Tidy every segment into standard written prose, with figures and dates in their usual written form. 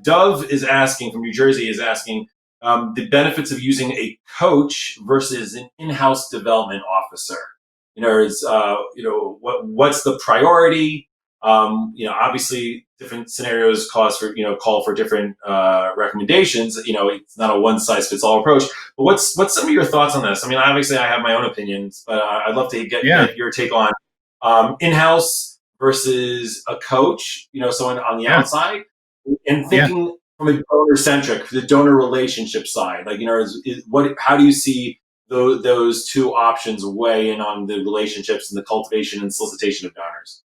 Dove is asking from New Jersey is asking the benefits of using a coach versus an in-house development officer. What's the priority? Obviously, different scenarios call for different recommendations. It's not a one-size-fits-all approach. But what's some of your thoughts on this? I mean, obviously, I have my own opinions, but I'd love to get your take on in-house versus a coach. Someone on the Yeah. outside, and Yeah. thinking from a donor-centric, the donor relationship side. How do you see those two options weigh in on the relationships and the cultivation and solicitation of donors?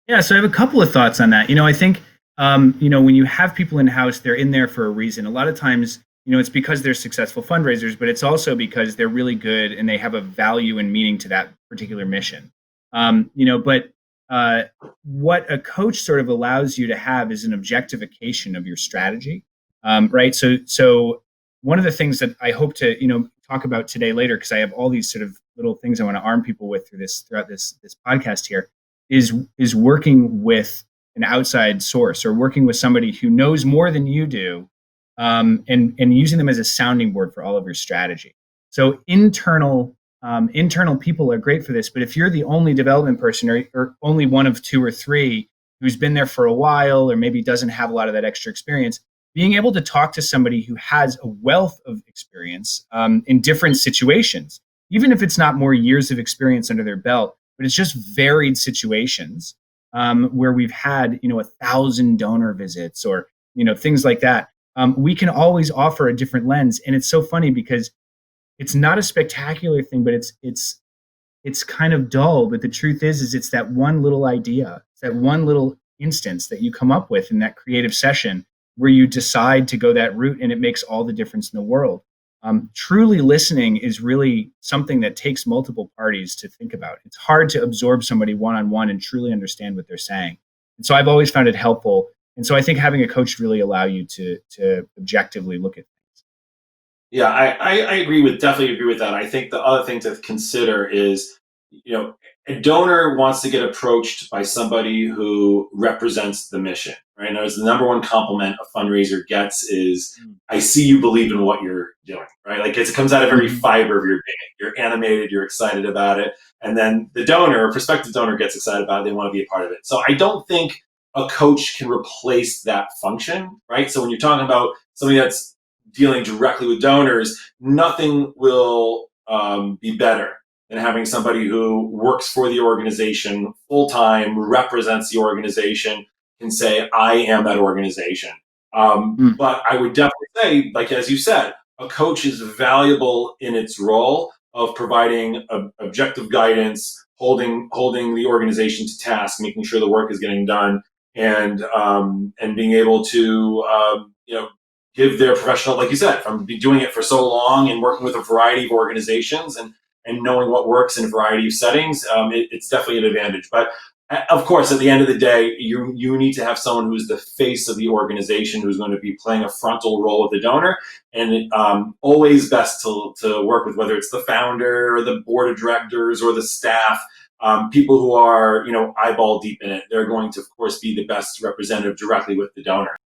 Yeah, so I have a couple of thoughts on that. I think, when you have people in house, they're in there for a reason. A lot of times, it's because they're successful fundraisers, but it's also because they're really good and they have a value and meaning to that particular mission. But what a coach sort of allows you to have is an objectification of your strategy, right? So one of the things that I hope to, talk about today later, because I have all these sort of little things I want to arm people with throughout this podcast here is working with an outside source or working with somebody who knows more than you do, and using them as a sounding board for all of your strategy. So internal people are great for this, but if you're the only development person or only one of two or three who's been there for a while or maybe doesn't have a lot of that extra experience, being able to talk to somebody who has a wealth of experience in different situations, even if it's not more years of experience under their belt, but it's just varied situations where we've had 1,000 donor visits or things like that. We can always offer a different lens, and it's so funny because it's not a spectacular thing, but it's kind of dull. But the truth is it's that one little idea, it's that one little instance that you come up with in that creative session where you decide to go that route, and it makes all the difference in the world. Truly listening is really something that takes multiple parties to think about. It's hard to absorb somebody one-on-one and truly understand what they're saying. And so I've always found it helpful. And so I think having a coach really allow you to objectively look at things. Yeah, I definitely agree with that. I think the other thing to consider is, a donor wants to get approached by somebody who represents the mission, right? Now, the number one compliment a fundraiser gets is, I see you believe in what you're doing, right? Like it comes out of every fiber of your being. You're animated, you're excited about it. And then the donor, or prospective donor, gets excited about it. They want to be a part of it. So I don't think a coach can replace that function, right? So when you're talking about somebody that's dealing directly with donors, nothing will be better than having somebody who works for the organization full time, represents the organization, can say, I am that organization. But I would definitely say, like as you said, a coach is valuable in its role of providing objective guidance, holding the organization to task, making sure the work is getting done, and being able to give their professional, like you said, from doing it for so long and working with a variety of organizations and knowing what works in a variety of settings, it's definitely an advantage. But of course, at the end of the day, you need to have someone who's the face of the organization, who's going to be playing a frontal role with the donor, and always best to work with, whether it's the founder or the board of directors or the staff, people who are eyeball deep in it. They're going to, of course, be the best representative directly with the donor.